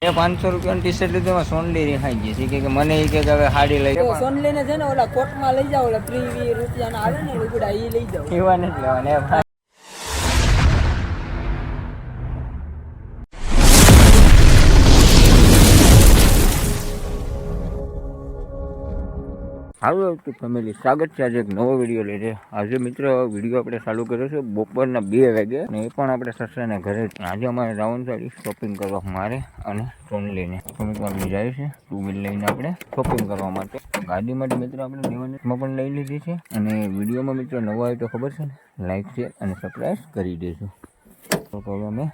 એ 500 રૂપિયાની T shirt લીધું સોનલી રિહાઈ ગઈ છે કે મને એ કે હવે હાડી લઈ સોનલી ને છે ને ઓલા કોટમાં લઈ જાવ ઓલા 20 રૂપિયાના આવે ને લુગડા એ લઈ જાવ એવા નથી લેવાના. હાલો ફેમિલી, સ્વાગત છે આજે એક નવો વિડીયો લઈને. આજે મિત્રો વિડીયો આપણે ચાલુ કર્યો છે બપોરના 2 વાગે અને એ પણ આપણે સસરાના ઘરે. આજે અમારે જવાનું છે શોપિંગ કરવા, મારે અને સોનલીને. આપણે જાય છે 2 વ્હીલ લઈને આપણે શોપિંગ કરવા માટે. ગાડી માટે મિત્રો આપણે દેવાનીમાં પણ લઈ લીધી છે. અને વિડીયોમાં મિત્રો નવો હોય તો ખબર છે ને, લાઈક શેર અને સબસ્ક્રાઈબ કરી દેજો. તો હવે અમે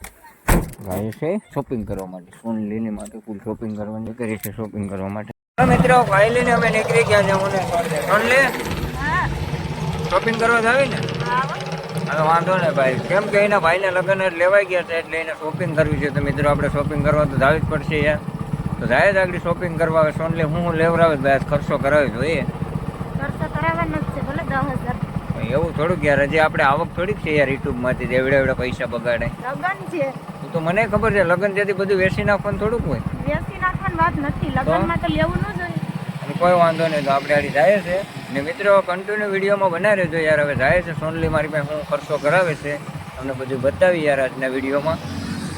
જાય છે શોપિંગ કરવા માટે. સોનલીને માટે ફૂલ શોપિંગ કરવાની કરી છે. શોપિંગ કરવા માટે મિત્રો ફાઇલીને અમે નીકળી ગયા છે. સોનલી શોપિંગ કરવા જાવી ને? હવે વાંધો ને ભાઈ, કેમ કે એના ભાઈને લગ્ન લેવાઈ ગયા છે એટલે એને શોપિંગ કરવી છે. તો મિત્રો આપણે શોપિંગ કરવા તો જાવી જ પડશે યાર. તો જાય જ આગળ શોપિંગ કરવા. આવે સોનલી હું લેવડાવે ભાઈ, ખર્ચો કરાવી જોઈએ. ખર્ચો કરાવવાનો જ છે, ભલે 10,000. એવું થોડુંક યાર, હજી આપણે આવક થોડીક છે યાર યુટ્યુબ માંથી એવડા એવડા પૈસા બગાડે. લગન છે તો મને ખબર છે લગ્ન જેથી બધું વેચી નાખવાનું થોડુંક હોય. વેચી નાખવાની વાત નથી, લગનમાં તો લેવું ન જોઈએ. કોઈ વાંધો નહીં, તો આપણે આડી જાય છે ને મિત્રો કન્ટિન્યુ વિડીયોમાં બનાવી રહેજો યાર. હવે જાય છે સોનલી મારી પાસે હું ખર્ચો કરાવે છે તમને બધું બતાવી યાર આજના વિડીયોમાં.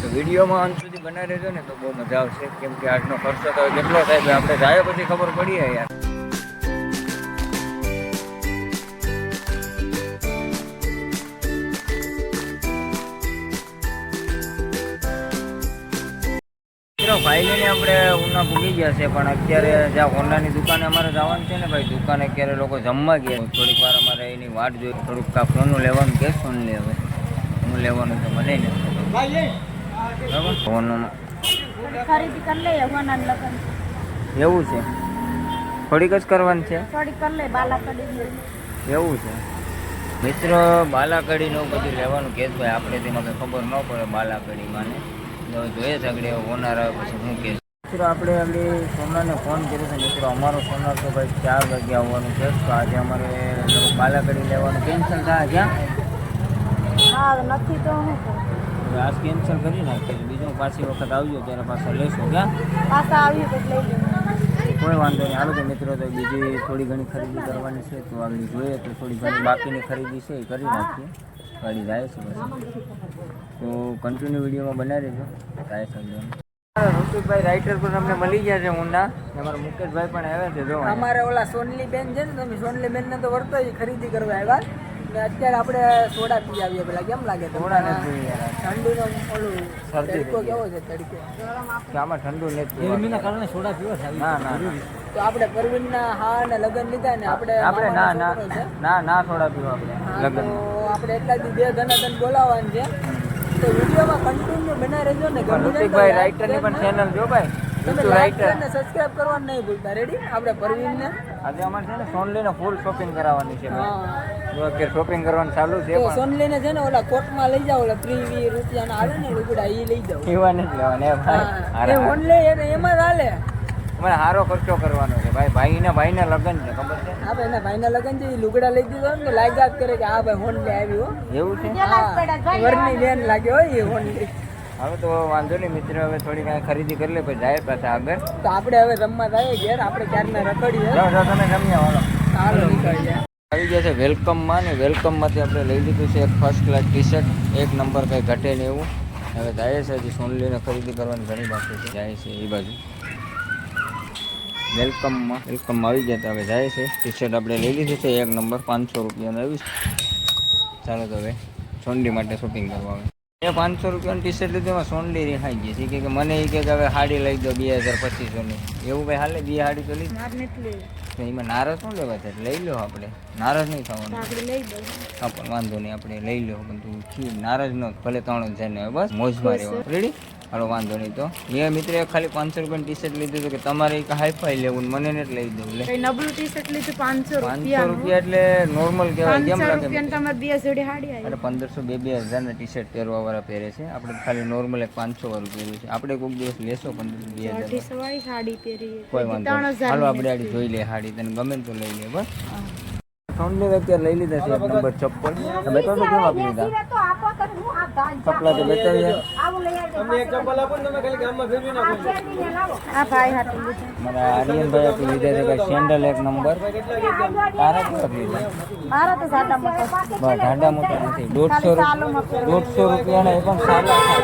તો વિડીયોમાં અંત સુધી બનાવી રહેજો ને તો બહુ મજા આવશે. કેમ કે આજનો ખર્ચો તો કેટલો થાય આપણે જાય પછી ખબર પડીએ યાર. ફાઇનલી આપણે ઉના ભૂગી ગયા છે, પણ અત્યારે જ્યાં હોન્ડાની દુકાને અમારે જવાનું છે ને ભાઈ, દુકાને અત્યારે લોકો જમવા ગયા. થોડીક વાર અમારે એની વાટ જોઈ. થોડુંક ફોનનું લેવાનું કે સોનલી હવે હું લેવાનું છે મને ને બરાબર. ફોનમાં ખરીદી કરી લઈએ હોનાન લગન. એવું છે, થોડીક જ કરવાની છે. થોડીક કરી લઈએ બાલાકડી. એવું છે મિત્રો, બાલાકડીનું બધું લેવાનું કે ભાઈ. આપણે તેમાં કંઈ ખબર ન પડે બાલાકડીમાં ને જોઈએ છે આગળ ઓનર આવે પછી શું કે મિત્રો. આપણે આગળ સોનારને ફોન કર્યો છે મિત્રો. અમારો સોનાર તો ભાઈ 4 વાગે આવવાનું છે. તો આજે અમારે બાલાકડી લેવાનું કેન્સલ થાય. ક્યાં હા નથી તો હું કરું, આજ કેન્સલ કરી નાખીએ. બીજું પાછી વખત આવજો ત્યારે પાછા લેશો. ક્યાં પાછા આવ્યું તો લઈ લઈએ. કોઈ વાંધો નહીં. હાલો તો મિત્રો, તો બીજી થોડી ઘણી ખરીદી કરવાની છે. તો આગળ જોઈએ તો થોડી ઘણી બાકીની ખરીદી છે એ કરી નાખીએ. ગાડી જાય છે પછી. તો કન્ટિન્યુ વિડીયોમાં બનાવી રહેજો. કાંઈ સમજો ઋતિકભાઈ રાઇટર પણ અમને મળી ગયા છે ઊંડા. અમારા મુકેશભાઈ પણ આવ્યા છે. જો અમારે ઓલા સોનલી બેન છે ને, તમે સોનલી બેન ને તો વર્તો ખરીદી કરવા આવ્યા ને. અત્યારે આપણે સોડા પી આવીએ. પેલા કેમ લાગે? સોડા નથી યાર, ઠંડીનો ઓલું શરદી તડકો કેવો છે? તડકો કે આમાં ઠંડુ નથી. ગરમીના કારણે સોડા પીવા છે. ના ના તો આપણે પરવીનના હા ને લગ્ન લીધા ને આપણે ના ના ના ના સોડા પીવા આપણે લગ્ન. આપણે એટલાથી 2 ધનાધન બોલાવવાનું છે. તો વિડીયોમાં કન્ટિન્યુ બનાવી રહેજો ને. ઋતિકભાઈ રાઇટર ની પણ ચેનલ જો ભાઈ, તમે લાઈક અને સબસ્ક્રાઇબ કરવાનું નહીં ભૂલતા. રેડી? આપણે પરવીનને આજે અમારે છે ને સોનલીને ફૂલ શોપિંગ કરાવવાની છે. હા, જો અત્યારે શોપિંગ કરવાનું ચાલુ છે. તો સોનલીને છે ને ઓલા કોટમાં લઈ જાવ ઓલા 20 રૂપિયાના આવે ને લુગડા એ લઈ જાવ. એવા નથી લેવાના એ ઓનલી એમાં ચાલે. અમારે સારો ખર્ચો કરવાનો છે ભાઈ. ભાઈના લગ્ન છે, ખબર છે? આપણે એના ભાઈના લગ્ન છે, એ લુગડા લઈ દીધો ને તો લાગ્યા જ કરે કે આ ભાઈ હોનલી આવી હો. એવું છે. હા, વરની બેન લાગે હોય એ હોનલી. હવે તો વાંધો નહીં મિત્રો, હવે થોડી કાંઈ ખરીદી કરી લે પછી જાય પાછા આગળ. તો આપણે હવે રમવા જઈએ ઘેર. આપણે ક્યારના રખડીએ. જાઓ તમે રમ્યા વાળો. હાલો નીકળીએ. આવી ગયા છે વેલકમમાં ને વેલકમમાંથી આપણે લઈ લીધું છે એક first class T shirt. 1 number કંઈ ઘટે ને એવું. હવે જાય છે હજી સોનલીને ખરીદી કરવાની ઘણી બાકી છે. જાય છે એ બાજુ વેલકમમાં આવી ગયા. તો હવે જાય છે. ટી શર્ટ આપણે લઈ લીધું છે 1 નંબર 500 રૂપિયાનું આવ્યું. ચાલો તો હવે સોનલી માટે શોપિંગ કરવા આવે. એ 500 રૂપિયાનું ટી શર્ટ લીધું. એમાં સોનલી રિહાઈ ગઈ છે કે મને એ કે હવે હાડી લઈ દો 2200-2500ની. એવું ભાઈ હાલે? 2 હાડી તો લીધી. એમાં નારાજ શું લેવા છે? લઈ લો, આપણે નારાજ નહીં થવાનું. હા પણ વાંધો નહીં, આપણે લઈ લો. પણ તું નારાજ ન, ભલે 3000 ને બસ મોજમાં રહેવાનું. રેડી? હાલો વાંધો નહીં. તો મેં મિત્રે ખાલી 500 રૂપિયાનું ટી શર્ટ લીધું હતું કે તમારે એક હાઈફાઈ લેવું, મને ને લઈ દઉં. લે નબળું ટી શર્ટ લીધું 500 રૂપિયા એટલે નોર્મલ કહેવાય. કેમ લાગે? તમારે 2 જોડી હાડી આવી. એટલે 1500-2000 ના ટી શર્ટ પહેરવા વાળા પહેરે છે. આપણે ખાલી નોર્મલ એક 500 વાળું પહેર્યું છે. આપણે કોઈક દિવસ લેશો 1500-2000 વાળી સાડી પહેરી. કોઈ વાંધો નહીં. હાલો આપણે આડી જોઈ લે હાડી, તને ગમે તો લઈ લે બસ. સોનલી અત્યારે લઈ લીધા છે 1 નંબર ચપ્પલ. તમે તો કેમ આપી લીધા? કપડા તો બતાવીએ. આ ભાઈ હાટું લીધું. મારા આર્યનભાઈ આપી લીધા છે ભાઈ સેન્ડલ એક નંબર. તારા કેવા લીધા? મારા તો સાડા મોટા. બસ ઢાંડા મોટા નથી. 150 રૂપિયાના એ પણ સારા છે.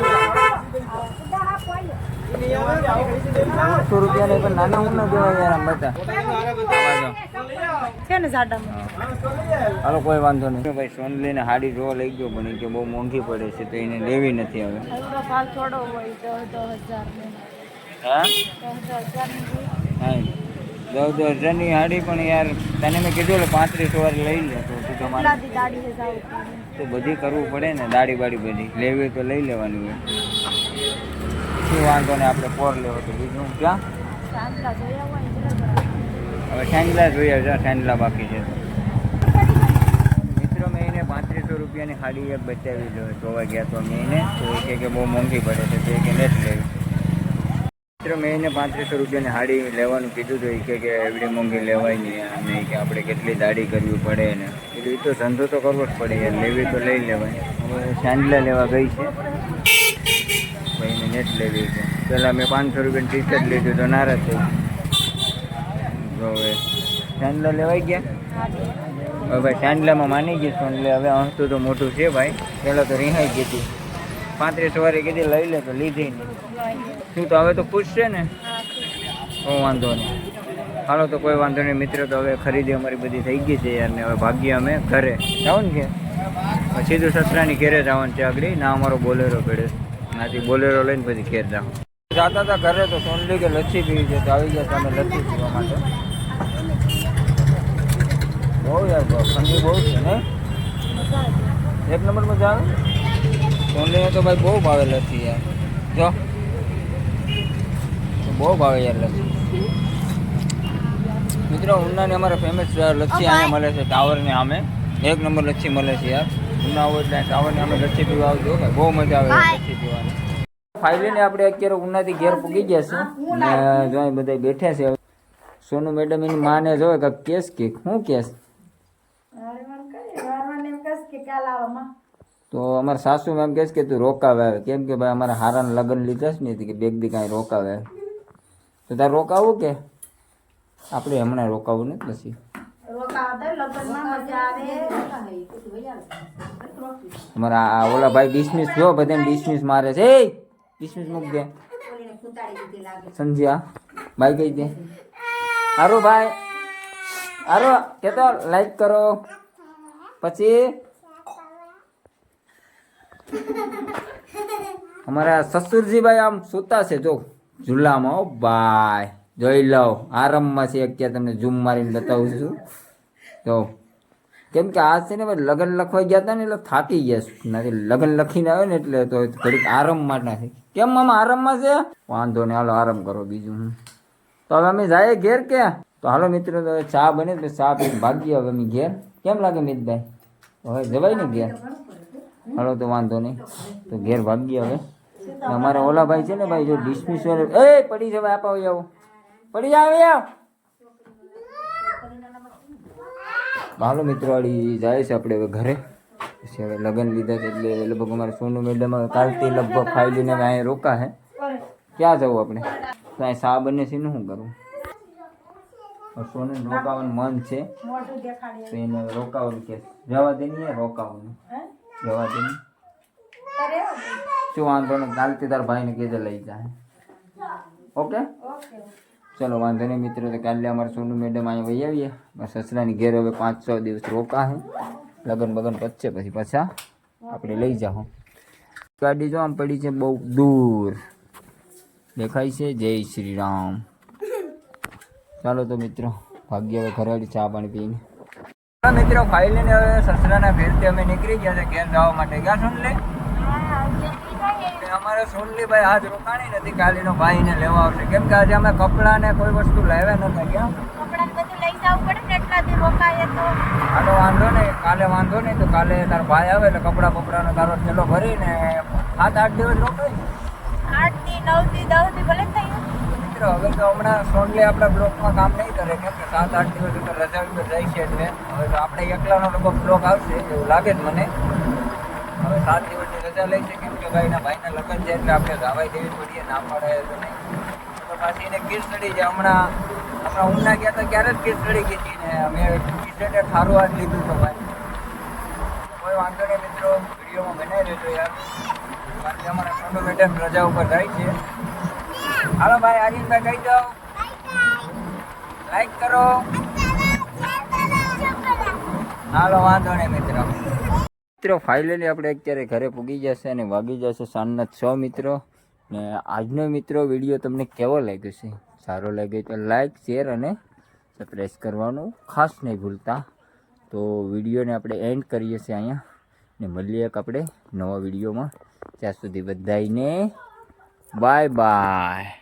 150 રૂપિયાના એ પણ નાના ઊંડા જેવા યાર આમ બધા. છે ને સાડા મોટા. હાલો કોઈ વાંધો નહીં ભાઈ. સોનલીને હાડી જોવા લઈ ગયો પણ એ કે બહુ મોંઘી પડે છે તો એને લેવી નથી હવે. એવડો ભાવ થોડો હોય 10,000 ની. હા 10,000 ની. હા 10,000 ની હાડી પણ યાર તને મેં કીધું એટલે 35 વાળી લઈ લે તો તું તમારે લાદી દાડી છે જાવ. તો બધી કરવું પડે ને. દાડી બાડી બધી લેવી તો લઈ લેવાની હોય. શું વાંધો ને આપણે પોર લેવો તો બીજું ક્યાં સાંજલા જોયા હોય એટલે હવે સેન્ડલા જોઈએ છે. સેન્ડલા બાકી છે મિત્રો. મેં એને 3500 રૂપિયાની હાડી એક બચાવી જોવા ગયા તો મેં એને તો એ કે બહુ મોંઘી પડે છે તો એ કે નથી લેવી. મિત્રો મેં એને 3500 રૂપિયાની હાડી લેવાનું કીધું તો એ કે એવડી મોંઘી લેવાય નહીં અને કે આપણે કેટલી દાડી કરવી પડે ને કીધું એ તો ધંધો તો કરવો જ પડે યાર. લેવી તો લઈ લેવાય. હવે સેન્ડલા લેવા ગઈ છે ભાઈ એને નેટ લેવી છે. પહેલાં મેં 500 રૂપિયાની ટી શર્ટ લીધું તો નારાજ થઈ. હવે સેન્ડલા લેવાઈ ગયા. હવે ભાઈ સેન્ડલામાં માની ગઈ સોનલે. હવે હસતું તો મોટું છે ભાઈ. પહેલાં તો રિહાઈ ગઈ હતી. 35 વાળી કીધી લઈ લે તો લીધી નહીં. શું તો હવે તો ખુશ છે ને? કોઈ વાંધો નહીં. હાલો તો કોઈ વાંધો નહીં મિત્રો. તો હવે ખરીદી અમારી બધી થઈ ગઈ છે યાર ને હવે ભાગ્ય અમે ઘરે જવાનું કે સીધું સસરાની ઘેરે જવાનું છે. આગળ ના અમારો બોલેરો પડે નાથી બોલેરો લઈને પછી ઘેર જાવ. જતા હતા ઘરે તો સોનલી કે લચ્છી પીવી છે તો આવી ગયા તમે લચ્છી પીવા માટે. બહુ યાર ઠંડી બહુ છે ને. એક નંબર મજા આવે. સોનલીને તો ભાઈ બહુ ભાવે લચ્છી યાર. જો બહુ ભાવે યાર લચ્છી. મિત્રો ઉનાની અમારે ફેમસ લચ્છી અહીંયા મળે છે ટાવરને સામે. એક નંબર લચ્છી મળે છે યાર. ઉના હોય એટલે ટાવરને અમે લચ્છી પીવા આવજો ભાઈ. બહુ મજા આવે લચ્છી પીવાની. ફાઇનલી આપણે અત્યારે ઉનાથી ઘેર પૂગી ગયા છે ને જો અહીં બધા બેઠા છે. સોનુ મેડમ એની માને જોવે કે કેસ કે શું કેસ તો અમારા સાસુ એમ કહે કે તું રોકાવે આવે. કેમ કે ભાઈ અમારા હારાના લગ્ન લીધા છે ને કે બેગ દી કાંઈ રોકાવે તો તારે રોકાવું કે આપણે હમણાં રોકાવું ને પછી અમારા આ ઓલા ભાઈ ડિસમિસ જો બધાને ડિસમિસ મારે છે. ડિસમિસ મૂક દે સમજ્યા ભાઈ કહી દે. હારું ભાઈ હારું કે તો લાઈક કરો પછી અમારા સસુરજી ભાઈ આમ સૂતા છે જો ઝૂલામાં. ઓ ભાઈ જોઈ લઉં આરામમાં છે. અત્યારે તમને ઝૂમ મારીને બતાવું છું. તો કેમ કે આજ છે ને ભાઈ લગ્ન લખવા ગયા હતા ને એટલે થાકી ગયા નથી. લગ્ન લખીને આવે ને એટલે તો ઘડીક આરામમાં નથી. કેમ મામા આરામમાં છે? વાંધો ને હાલો આરામ કરો બીજું હું. તો હવે અમે જાય ઘેર કે તો હાલો મિત્રો તો ચા બને તો ચા પીને ભાગીએ હવે અમે ઘેર. કેમ લાગે મિતભાઈ? હવે જવાય ને ઘેર? હાલો તો વાંધો નહીં તો ઘેર ભાગીએ હવે. અમારા ઓલા ભાઈ છે ને ભાઈ જો ડિસમિસ એ પડી જવાય આપાવ આવો પડી જાવ આવ. હાલો મિત્રો વાળી જાય છે આપણે હવે ઘરે. પછી હવે લગ્ન લીધા છે એટલે લગભગ અમારે સોનુ મેડમ કાલથી લગભગ ખાઈ લઈને અહીંયા રોકા હે. ક્યાં જવું આપણે? તો અહીં સા બને છે ને શું કરવું? સોનું રોકાવાનું મન છે તો એને રોકાવાનું કે જવા દે નહીં રોકાવાનું જવા દે નહીં. શું વાંધો નહીં કાલથી તારા ભાઈને કીધે લઈ જાય. ઓકે ચલો વાંધો નહીં મિત્રો. તો કાલે અમારે સોનુ મેડમ અહીંયા વહી આવીએ. બસ સસરાની ઘેર હવે 5-6 દિવસ રોકા હે. લગન બગન પચશે પછી પાછા આપણે લઈ જાઓ. ગાડી જો આમ પડી છે બહુ દૂર દેખાય છે. જય શ્રી રામ. ચાલો તો મિત્રો ભાગ્ય હવે ઘરે ચા પાણી પીને. મિત્રો ફાઇનલી હવે સસરાના ઘેરથી અમે નીકળી ગયા છે ઘેર જવા માટે. ગયા સોનલી? અમારે સોનલીભાઈ આજ રોકાણી નથી. કાલીનો ભાઈ ને લેવા આવશે. કેમ કે આજે અમે કપડા ને કોઈ વસ્તુ લાવ્યા નતા. ક્યાં હાલો વાંધો નહીં કાલે વાંધો નહીં. તો કાલે તારો ભાઈ આવે એટલે કપડા બપડાનો તારો ચેલો ભરીને 7-8 દિવસ રોકાય. 8 થી 9 થી 10 થી ભલે થઈ. મિત્રો હવે તો હમણાં સોનલી આપણા બ્લોકમાં કામ નહીં કરે. કેમ કે 7-8 દિવસ તો રજા ઉપર જાય છે એટલે હવે તો આપણે એકલાનો લગભગ બ્લોક આવશે એવું લાગે છે મને. હવે 7 દિવસની રજા લઈ છે કેમ કે ભાઈના લગ્ન છે એટલે આપણે ગાવાઈ દેવી પડીએ ના પડે તો નહીં તો પાછી એને કીટ ચડી જાય હમણાં ઊંઘના ગયા તો ક્યારે જ કીટ ચડી ગઈ હતી ને અમે કીટે ખારું હાથ લીધું તો ભાઈ કોઈ વાંધો નહીં મિત્રો વિડીયોમાં બનાવી દેજો યાર કારણ કે અમારા સોનુ મેડમ રજા ઉપર જાય છે હાલો ભાઈ આર્યનભાઈ કહી જાઓ લાઈક કરો હાલો વાંધો નહીં મિત્રો ફાઇનલી આપણે અત્યારે ઘરે પૂગી જશે અને વાગી જશે સાંજના 6 મિત્રો ને આજનો મિત્રો વિડીયો તમને કેવો લાગ્યો છે સારો લાગ્યો તો લાઈક શેર અને સબસ્ક્રાઈબ કરવાનું ખાસ નહીં ભૂલતા તો વિડીયોને આપણે એન્ડ કરીએ છીએ અહીંયા ને મળીએ એક આપણે નવા વિડીયોમાં ત્યાં સુધી બધાને બાય બાય.